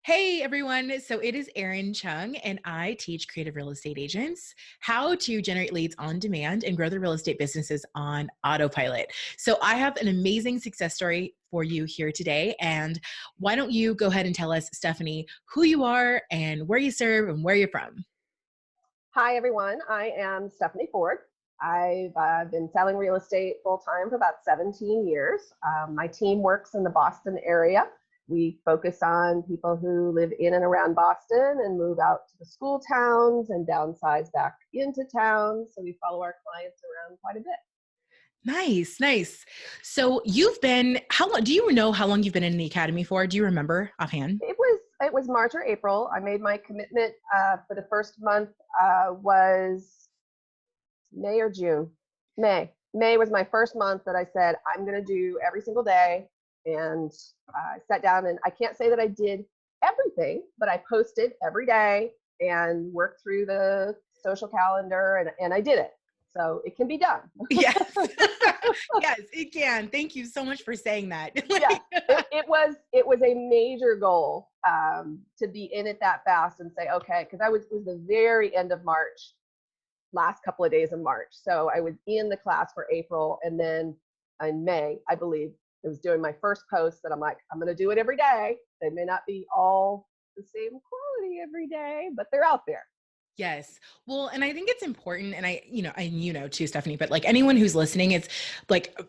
Hey everyone. So it is Erin Chung, and I teach creative real estate agents how to generate leads on demand and grow their real estate businesses on autopilot. So I have an amazing success story for you here today. And why don't you go ahead and tell us, Stephanie, who you are and where you serve and where you're from? Hi, everyone. I am Stephanie Ford. I've been selling real estate full time for about 17 years. My team works in the Boston area. We focus on people who live in and around Boston and move out to the school towns and downsize back into town. So we follow our clients around quite a bit. Nice, nice. So you've been, how long, do you know how long you've been in the academy for? Do you remember offhand? It was March or April. I made my commitment for the first month was May or June? May. May was my first month that I said, I'm going to do every single day. And I sat down and I can't say that I did everything, but I posted every day and worked through the social calendar and I did it. So it can be done. Yes. Yes, it can. Thank you so much for saying that. Yeah, it was a major goal to be in it that fast and say, okay, because it was the very end of March, last couple of days of March. So I was in the class for April, and then in May, I believe, I was doing my first post that I'm like, I'm going to do it every day. They may not be all the same quality every day, but they're out there. Yes. Well, and I think it's important, and and too, Stephanie, but like anyone who's listening, it's like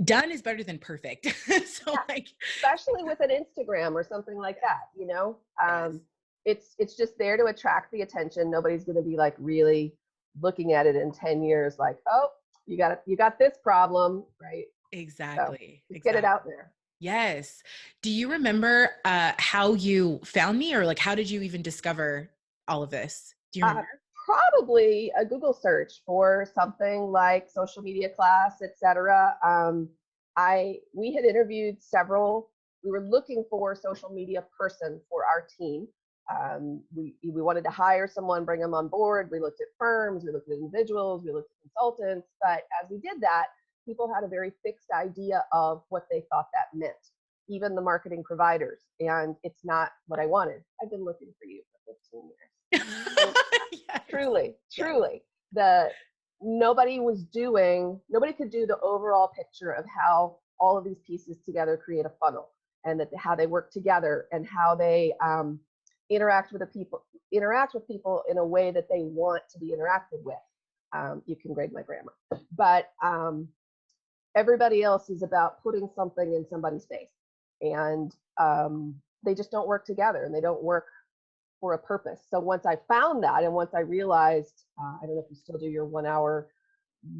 done is better than perfect. So Yeah, like, especially with an Instagram or something like that. yes. It's just there to attract the attention. Nobody's going to be like really looking at it in 10 years like, oh, you got this problem, right? So Exactly. just get it Exactly. out there. Yes. Do you remember how you found me, or like how did you even discover all of this? Do you Uh, remember? Probably a Google search for something like social media class, etc. We had interviewed several. We were looking for a social media person for our team. We wanted to hire someone, bring them on board. We looked at firms, we looked at individuals, we looked at consultants. But as we did that, people had a very fixed idea of what they thought that meant, even the marketing providers. And it's not what I wanted. I've been looking for you for 15 years. And Yes. Yes. truly, the nobody could do the overall picture of how all of these pieces together create a funnel, and that how they work together and how they interact with people in a way that they want to be interacted with. You can grade my grammar, but everybody else is about putting something in somebody's face, and they just don't work together, and they don't work for a purpose. So once I found that, and once I realized, I don't know if you still do your 1 hour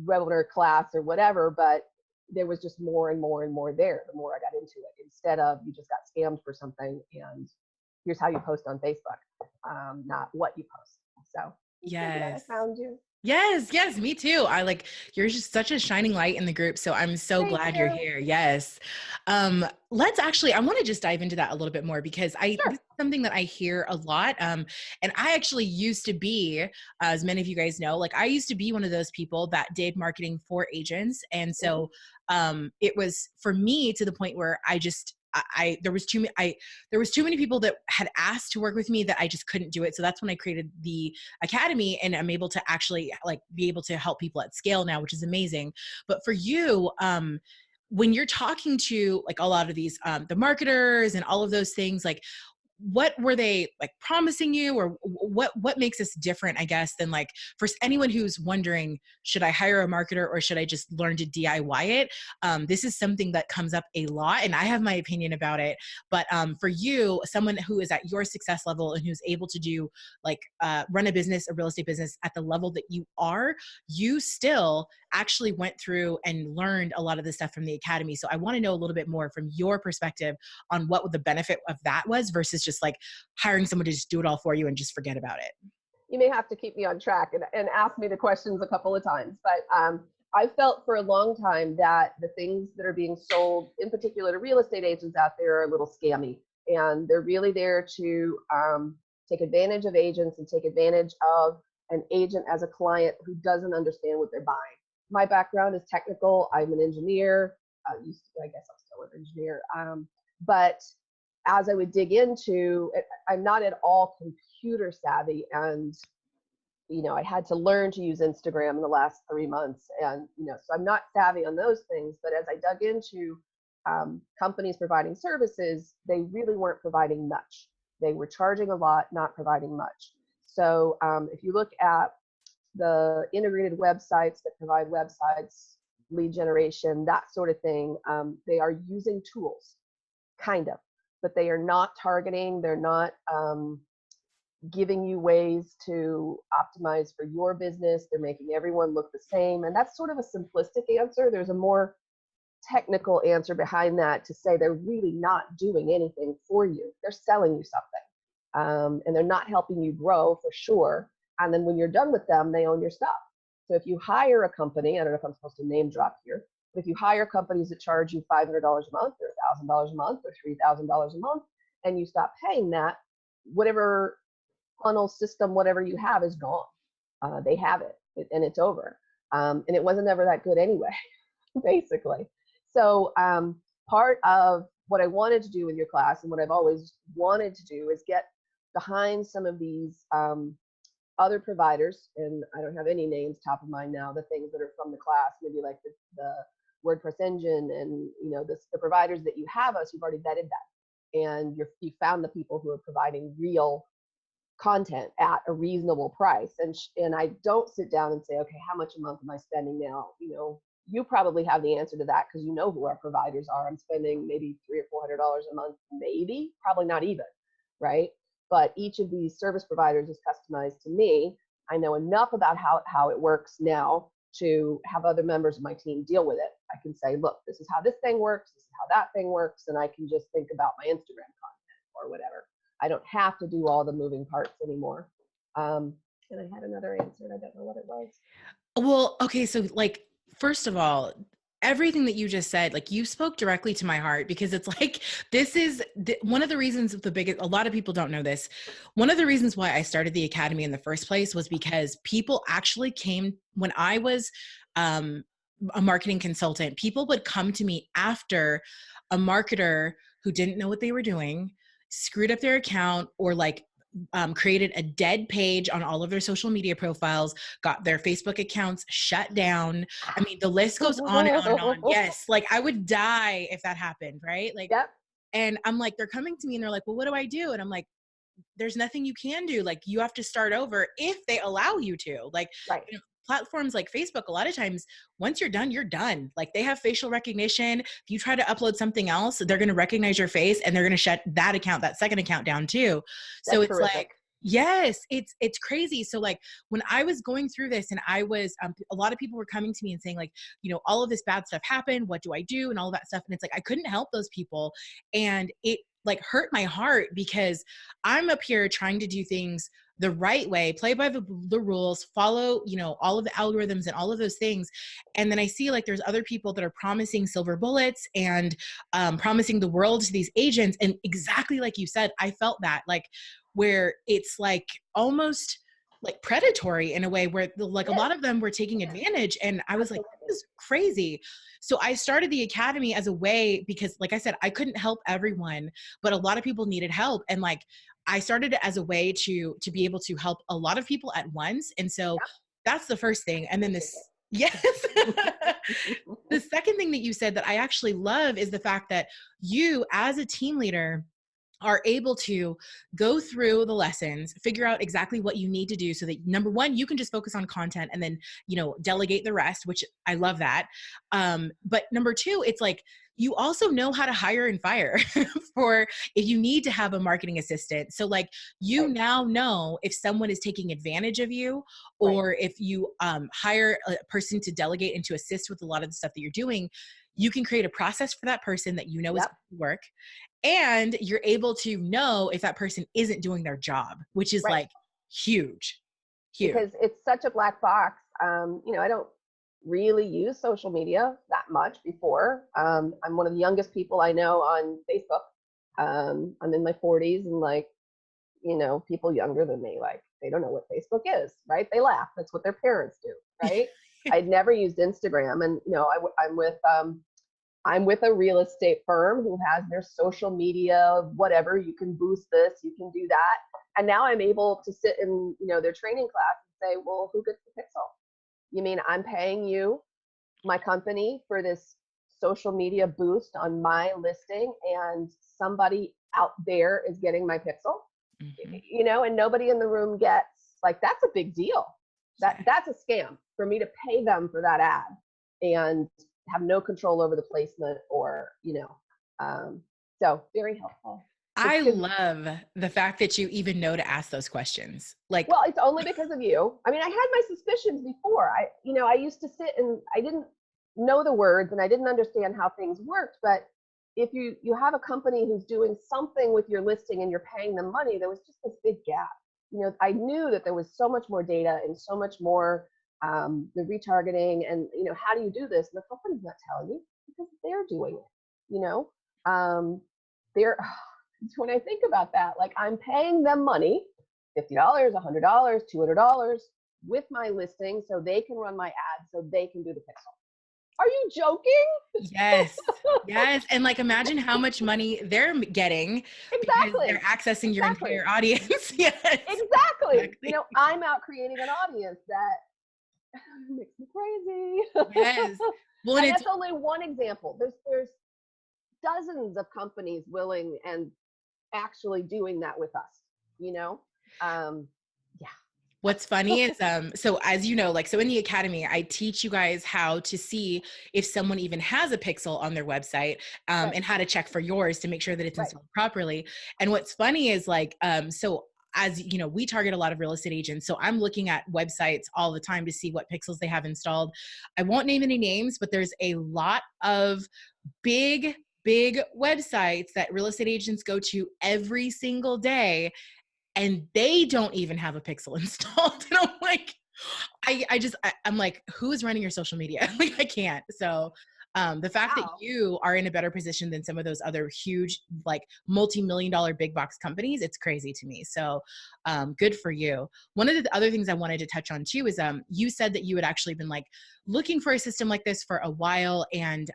webinar class or whatever, but there was just more and more and more there the more I got into it, instead of you just got scammed for something and here's how you post on Facebook, not what you post. So I'm so glad I Yes. found you. Yes, yes, me too. You're just such a shining light in the group. So I'm so Thank glad you're you. here. Yes. I want to just dive into that a little bit more because this Sure. is something that I hear a lot. And I actually used to be, as many of you guys know, like I used to be one of those people that did marketing for agents. And Mm-hmm. so it was for me to the point where there was too many people that had asked to work with me that I just couldn't do it. So that's when I created the academy, and I'm able to actually like be able to help people at scale now, which is amazing. But for you, when you're talking to like a lot of these the marketers and all of those things, like what were they like promising you, or what makes us different, I guess, than like for anyone who's wondering, should I hire a marketer or should I just learn to DIY it? This is something that comes up a lot, and I have my opinion about it. But for you, someone who is at your success level and who's able to do like run a real estate business at the level that you are, you still actually went through and learned a lot of this stuff from the academy. So I want to know a little bit more from your perspective on what the benefit of that was versus just like hiring someone to just do it all for you and just forget about it. You may have to keep me on track and ask me the questions a couple of times. But I felt for a long time that the things that are being sold, in particular to real estate agents out there, are a little scammy. And they're really there to take advantage of agents and take advantage of an agent as a client who doesn't understand what they're buying. My background is technical. I'm an engineer. I guess I'm still an engineer. But as I would dig into it, I'm not at all computer savvy, and I had to learn to use Instagram in the last 3 months, and so I'm not savvy on those things. But as I dug into companies providing services, they really weren't providing much. They were charging a lot, not providing much. So if you look at the integrated websites that provide websites, lead generation, that sort of thing, they are using tools, kind of, but they are not targeting. They're not giving you ways to optimize for your business. They're making everyone look the same. And that's sort of a simplistic answer. There's a more technical answer behind that to say they're really not doing anything for you. They're selling you something, and they're not helping you grow for sure. And then when you're done with them, they own your stuff. So if you hire a company, I don't know if I'm supposed to name drop here, but if you hire companies that charge you $500 a month or $1,000 a month or $3,000 a month, and you stop paying that, whatever funnel system, whatever you have is gone. They have it, and it's over. And it wasn't ever that good anyway, basically. So part of what I wanted to do with your class, and what I've always wanted to do, is get behind some of these other providers, and I don't have any names top of mind now, the things that are from the class, maybe like the WordPress engine, and the providers that you have us, you've already vetted that, and you found the people who are providing real content at a reasonable price. And I don't sit down and say, okay, how much a month am I spending now? You probably have the answer to that, because you know who our providers are. I'm spending maybe $300 or $400 a month, maybe, probably not even, right? But each of these service providers is customized to me. I know enough about how it works now to have other members of my team deal with it. I can say, look, this is how this thing works, this is how that thing works, and I can just think about my Instagram content or whatever. I don't have to do all the moving parts anymore. And I had another answer, and I don't know what it was. Well, okay. So first of all, everything that you just said, you spoke directly to my heart, because it's this is one of the reasons a lot of people don't know this. One of the reasons why I started the Academy in the first place was because people actually came when I was a marketing consultant. People would come to me after a marketer who didn't know what they were doing, screwed up their account, or created a dead page on all of their social media profiles, got their Facebook accounts shut down. I mean, the list goes on and on and on. Yes. I would die if that happened. Right. Yep. And I'm they're coming to me and they're like, well, what do I do? And I'm like, there's nothing you can do. You have to start over if they allow you to. Right. Platforms like Facebook, a lot of times, once you're done, you're done. They have facial recognition. If you try to upload something else, they're going to recognize your face, and they're going to shut that second account down too. So That's it's terrific. yes, it's crazy. So when I was going through this, and I was, a lot of people were coming to me and saying all of this bad stuff happened. What do I do? And all of that stuff. And it's I couldn't help those people. And it hurt my heart, because I'm up here trying to do things the right way, play by the rules, follow, all of the algorithms and all of those things. And then I see there's other people that are promising silver bullets and promising the world to these agents. And exactly like you said, I felt that where it's almost predatory in a way, where a lot of them were taking advantage. And I was this is crazy. So I started the Academy as a way, because like I said, I couldn't help everyone, but a lot of people needed help. And I started it as a way to be able to help a lot of people at once. And so that's the first thing. And then yes. The second thing that you said that I actually love is the fact that you, as a team leader, are able to go through the lessons, figure out exactly what you need to do, so that number one, you can just focus on content, and then, delegate the rest, which I love that. But number two, it's you also know how to hire and fire for if you need to have a marketing assistant. So you now know if someone is taking advantage of you, or if you hire a person to delegate and to assist with a lot of the stuff that you're doing, you can create a process for that person that is going to work. And you're able to know if that person isn't doing their job, which is huge. Because it's such a black box. I don't really use social media that much before. I'm one of the youngest people I know on Facebook. I'm in my 40s, and people younger than me, they don't know what Facebook is, right? They laugh. That's what their parents do, right? I'd never used Instagram, and I'm with I'm with a real estate firm who has their social media, whatever, you can boost this, you can do that. And now I'm able to sit in, their training class and say, well, who gets the pixel? You mean I'm paying you, my company, for this social media boost on my listing, and somebody out there is getting my pixel? Mhm. And nobody in the room gets, like, that's a big deal. Yeah. That's a scam for me to pay them for that ad and have no control over the placement, or, so very helpful. It's I good. love the fact that you even know to ask those questions. Like, Well, it's only because of you. I mean, I had my suspicions before. I used to sit and I didn't know the words and I didn't understand how things worked. But if you have a company who's doing something with your listing and you're paying them money, there was just this big gap. I knew that there was so much more data and so much more, the retargeting, and how do you do this? And the company's not telling you because they're doing it. They're when I think about that, like, I'm paying them money, $50, $100, $200, with my listing so they can run my ads, so they can do the pixel. Are you joking? yes, yes. And like, imagine how much money they're getting because they're Exactly. accessing your Exactly. entire audience. Yes, Exactly. exactly. I'm out creating an audience that makes me crazy. Yes. Well, and And it's that's only one example. There's dozens of companies willing and actually doing that with us, you know? Um, yeah. what's funny is, so as you know, like, so in the academy, I teach you guys how to see if someone even has a pixel on their website, Right. and how to check for yours to make sure that it's Right. installed properly. And what's funny is, like, so as you know, we target a lot of real estate agents. So I'm looking at websites all the time to see what pixels they have installed. I won't name any names, but there's a lot of big websites that real estate agents go to every single day, and they don't even have a pixel installed. And I'm like, I'm like, who is running your social media? Like, I can't. So the fact that Wow. you are in a better position than some of those other huge, like, multi-million-dollar big box companies, it's crazy to me. So good for you. One of the other things I wanted to touch on too is, you said that you had actually been, like, looking for a system like this for a while. And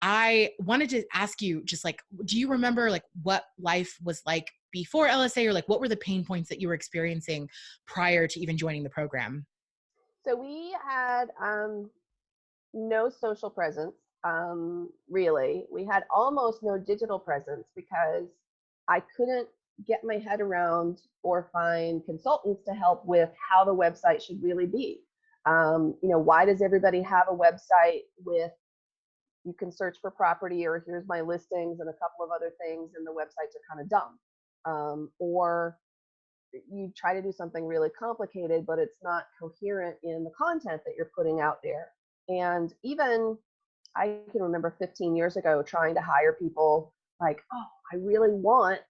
I wanted to ask you, just like, do you remember, like, what life was like before LSA, or like what were the pain points that you were experiencing prior to even joining the program? So we had no social presence, really. We had almost no digital presence because I couldn't get my head around or find consultants to help with how the website should really be. Why does everybody have a website with, you can search for property, or here's my listings and a couple of other things, and the websites are kind of dumb? Or you try to do something really complicated, but it's not coherent in the content that you're putting out there. And even I can remember 15 years ago trying to hire people, like, oh, I really want,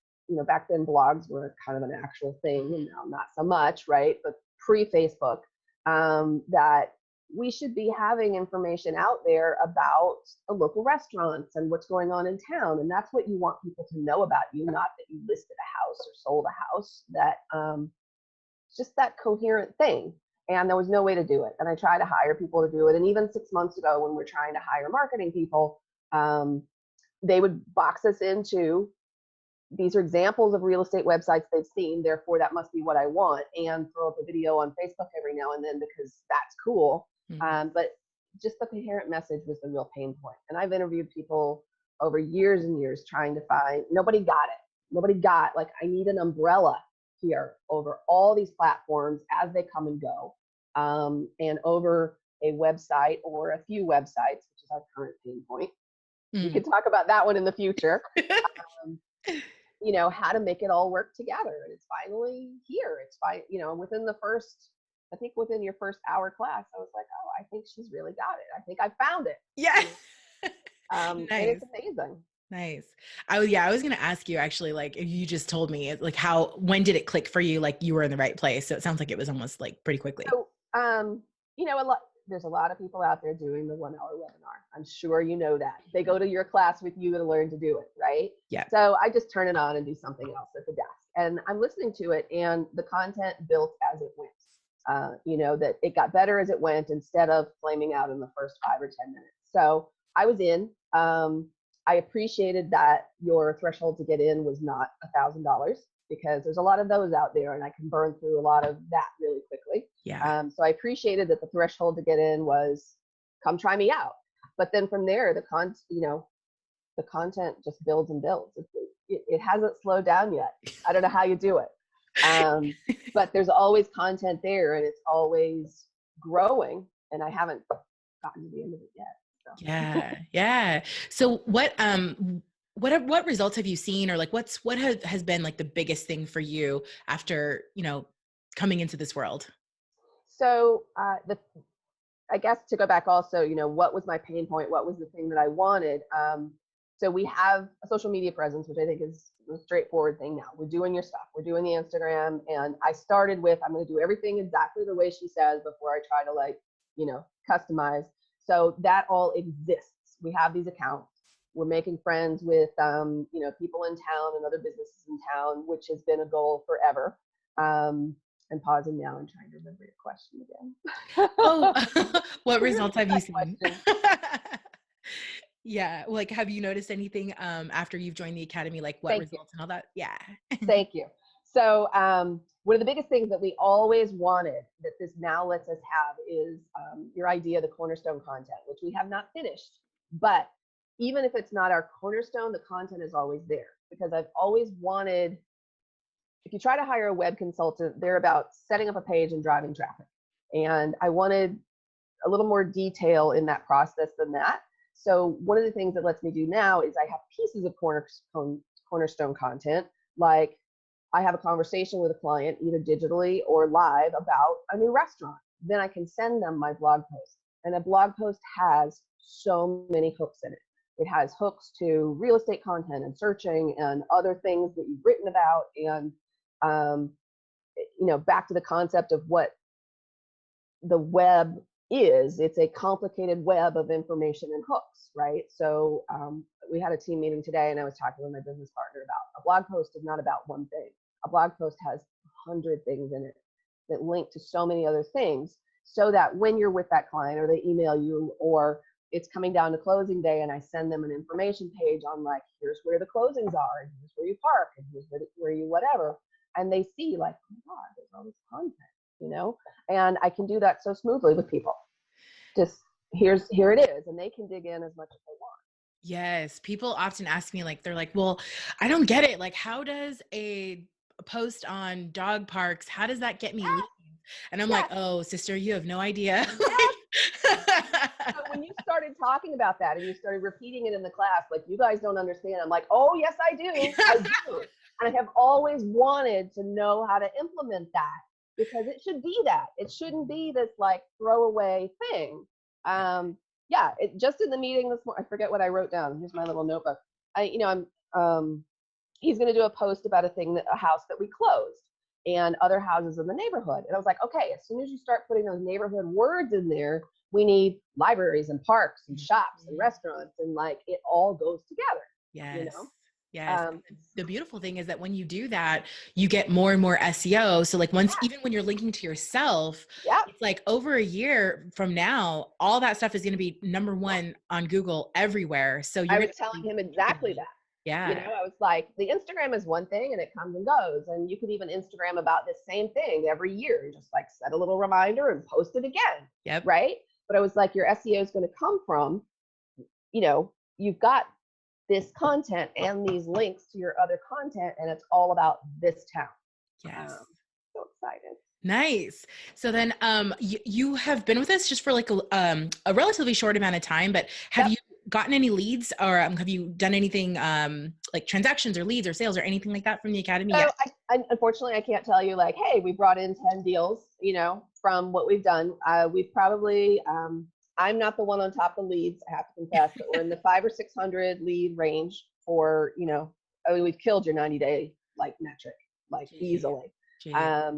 back then blogs were kind of an actual thing, and now not so much, right? But pre-Facebook, that we should be having information out there about the local restaurants and what's going on in town. And that's what you want people to know about you, not that you listed a house or sold a house. That just that coherent thing. And there was no way to do it. And I tried to hire people to do it. And even 6 months ago, when we're trying to hire marketing people, they would box us into, these are examples of real estate websites they've seen, therefore that must be what I want, and throw up a video on Facebook every now and then because that's cool. Mhm. But just the coherent message was the real pain point. And I've interviewed people over years and years trying to find, nobody got it. Nobody got, like, I need an umbrella here over all these platforms as they come and go, and over a website or a few websites, which is our current pain point. We Mm. could talk about that one in the future. Um, how to make it all work together. And it's finally here. It's fine. Within the first, I think within your first hour class, I was like, oh, I think she's really got it. I think I found it. Yeah. And Nice. it's amazing. Nice. Yeah, I was going to ask you actually, like, you just told me, like, when did it click for you? Like, you were in the right place. So it sounds like it was almost like pretty quickly. So, there's a lot of people out there doing the 1 hour webinar. I'm sure you know that. They go to your class with you to learn to do it, right? Yeah. So I just turn it on and do something else at the desk. And I'm listening to it, and the content built as it went. That it got better as it went instead of flaming out in the first 5 or 10 minutes. So I was in. I appreciated that your threshold to get in was not $1,000 because there's a lot of those out there, and I can burn through a lot of that really quickly. Yeah. So I appreciated that the threshold to get in was come try me out. But then from there, the content just builds and builds. It hasn't slowed down yet. I don't know how you do it. But there's always content there, and it's always growing, and I haven't gotten to the end of it yet. So. Yeah. Yeah. So what results have you seen, or like what has been like the biggest thing for you after, coming into this world? So I guess to go back also, what was my pain point? What was the thing that I wanted? So we have a social media presence, which I think is a straightforward thing now. We're doing your stuff. We're doing the Instagram. And I started with, I'm going to do everything exactly the way she says before I try to customize. So that all exists. We have these accounts. We're making friends with, people in town and other businesses in town, which has been a goal forever. I'm pausing now and trying to remember your question again. Oh, what results have you That seen? question. Yeah. Like, have you noticed anything after you've joined the academy, like what Thank you. results and all that? Yeah. Thank you. So one of the biggest things that we always wanted that this now lets us have is your idea, the cornerstone content, which we have not finished. But even if it's not our cornerstone, the content is always there because I've always wanted, if you try to hire a web consultant, they're about setting up a page and driving traffic. And I wanted a little more detail in that process than that. So one of the things that lets me do now is I have pieces of cornerstone content, like I have a conversation with a client either digitally or live about a new restaurant. Then I can send them my blog post. And a blog post has so many hooks in it. It has hooks to real estate content and searching and other things that you've written about. And, back to the concept of what the web is, it's a complicated web of information and hooks, right? So we had a team meeting today and I was talking with my business partner about a blog post is not about one thing. A blog post has 100 things in it that link to so many other things so that when you're with that client or they email you or it's coming down to closing day and I send them an information page on like, here's where the closings are and here's where you park and here's where you whatever. And they see like, oh my God, there's all this content, and I can do that so smoothly with people. Just here it is. And they can dig in as much as they want. Yes. People often ask me, like, they're like, well, I don't get it. Like, how does a post on dog parks, how does that get me Yes, leads? And I'm like, yes, oh, sister, you have no idea. yes. So when you started talking about that and you started repeating it in the class, like, you guys don't understand. I'm like, oh, yes, I do. I do. And I have always wanted to know how to implement that because it should be that. It shouldn't be this like throwaway thing. Just in the meeting this morning, I forget what I wrote down. Here's my little notebook. He's going to do a post about a house that we closed and other houses in the neighborhood. And I was like, okay, as soon as you start putting those neighborhood words in there, we need libraries and parks and shops and restaurants, and like it all goes together. Yes. Yes. The beautiful thing is that when you do that, you get more and more SEO. So like even when you're linking to yourself, it's like over a year from now, all that stuff is going to be number one on Google everywhere. So I was telling him exactly that. Yeah. I was like, the Instagram is one thing and it comes and goes. And you could even Instagram about this same thing every year. You just like set a little reminder and post it again. Yep. Right. But I was like, your SEO is going to come from, you've got this content and these links to your other content, and it's all about this town. Yes. So excited. Nice. So then you have been with us just for like a relatively short amount of time, but have you gotten any leads or have you done anything like transactions or leads or sales or anything like that from the academy yet? Unfortunately, I can't tell you like, hey, we brought in 10 deals, from what we've done. We've probably, I'm not the one on top of leads, I have to confess, but we're in the 500 or 600 lead range for, we've killed your 90-day like metric, like easily. I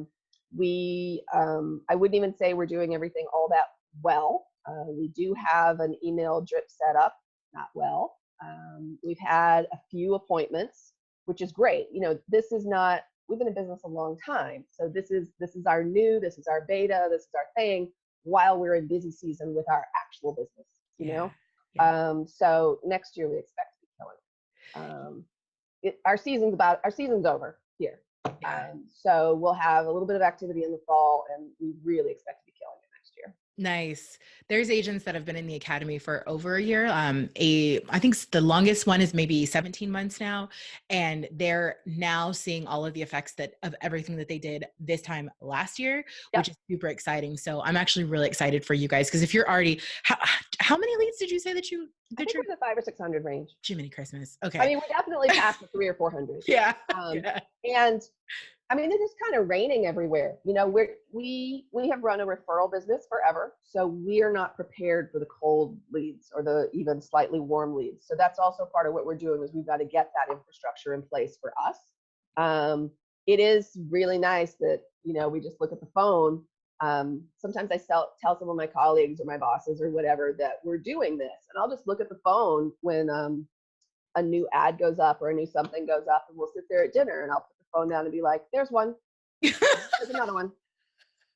wouldn't even say we're doing everything all that well. We do have an email drip set up, not well. We've had a few appointments, which is great. This is not, we've been in business a long time. So this is our this is our beta, this is our thing while we're in busy season with our actual business, Yeah. So next year we expect to be killing it. Our season's over here. Yeah. So we'll have a little bit of activity in the fall, and we really expect to be killing it next year. Nice. There's agents that have been in the academy for over a year. I think the longest one is maybe 17 months now, and they're now seeing all of the effects of everything that they did this time last year, Yep. which is super exciting. So I'm actually really excited for you guys because if you're already, how many leads did you say that I think you're? we're in the 500 or 600 range. Jiminy Christmas. I Okay. mean, we're definitely past the 300 or 400. Yeah. Um, Yeah. and I mean, it is kind of raining everywhere. You know, we have run a referral business forever, so we are not prepared for the cold leads or the even slightly warm leads. So that's also part of what we're doing is we've got to get that infrastructure in place for us. It is really nice that we just look at the phone. Sometimes I tell some of my colleagues or my bosses or whatever that we're doing this, and I'll just look at the phone when a new ad goes up or a new something goes up, and we'll sit there at dinner and I'll put the phone down and be like, there's one, there's another one,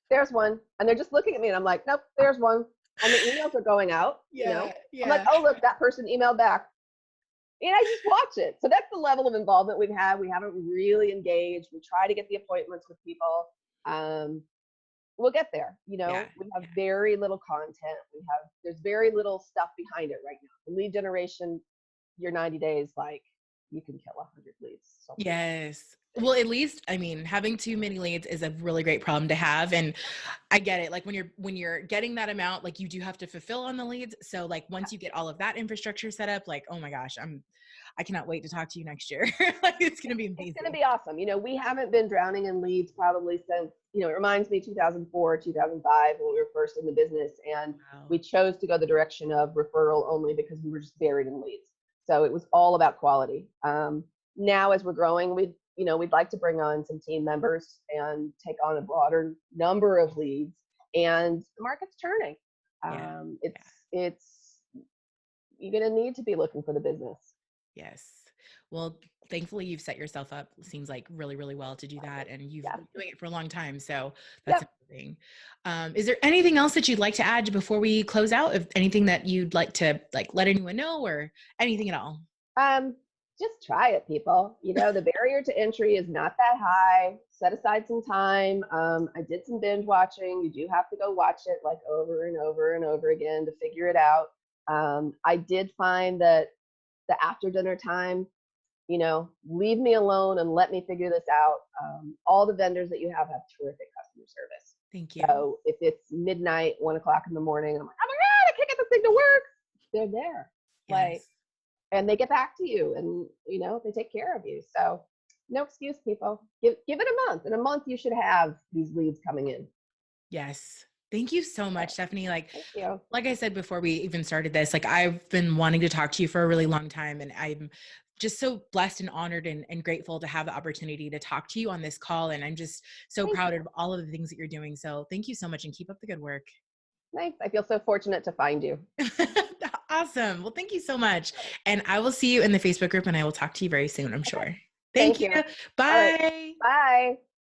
there's one. And they're just looking at me and I'm like, nope, there's one. And the emails are going out, Yeah. I'm like, Yeah. oh, look, that person emailed back. And I just watch it. So that's the level of involvement we've had. We haven't really engaged. We try to get the appointments with people. We'll get there. Yeah. We have Yeah. very little content. There's very little stuff behind it right now. The lead generation, your 90 days, like you can kill 100 leads. So Yes. Well, at least, I mean, having too many leads is a really great problem to have. And I get it. Like when you're getting that amount, like you do have to fulfill on the leads. So like once you get all of that infrastructure set up, like, oh my gosh, I cannot wait to talk to you next year. Like it's going to be it's going to amazing. be awesome. We haven't been drowning in leads probably since, it reminds me 2004, 2005 when we were first in the business. And Wow. we chose to go the direction of referral only because we were just buried in leads. So it was all about quality. Now, as we're growing, we'd like to bring on some team members and take on a broader number of leads. And the market's turning. Yeah. It's you're going to need to be looking for the business. Yes. Well, thankfully you've set yourself up, seems like really, really well to do that. And you've Yeah. been doing it for a long time. So that's Yep. amazing. Is there anything else that you'd like to add before we close out? If anything that you'd like to let anyone know or anything at all? Just try it, people. The barrier to entry is not that high. Set aside some time. I did some binge watching. You do have to go watch it like over and over and over again to figure it out. I did find that the after dinner time, leave me alone and let me figure this out. All the vendors that you have terrific customer service. Thank you. So if it's midnight, 1 o'clock in the morning, I'm like, oh my God, I can't get this thing to work. They're there. Like, Yes. and they get back to you and, they take care of you. So no excuse, people. Give it a month. In a month, you should have these leads coming in. Yes. Thank you so much, Stephanie. Thank you. Like I said before we even started this, like I've been wanting to talk to you for a really long time, and I'm just so blessed and honored and grateful to have the opportunity to talk to you on this call. And I'm just so Thank proud you. of all of the things that you're doing. So thank you so much and keep up the good work. Nice. I feel so fortunate to find you. Awesome. Well, thank you so much. And I will see you in the Facebook group and I will talk to you very soon, I'm sure. Thank Thank you. you. All right. Bye. Bye.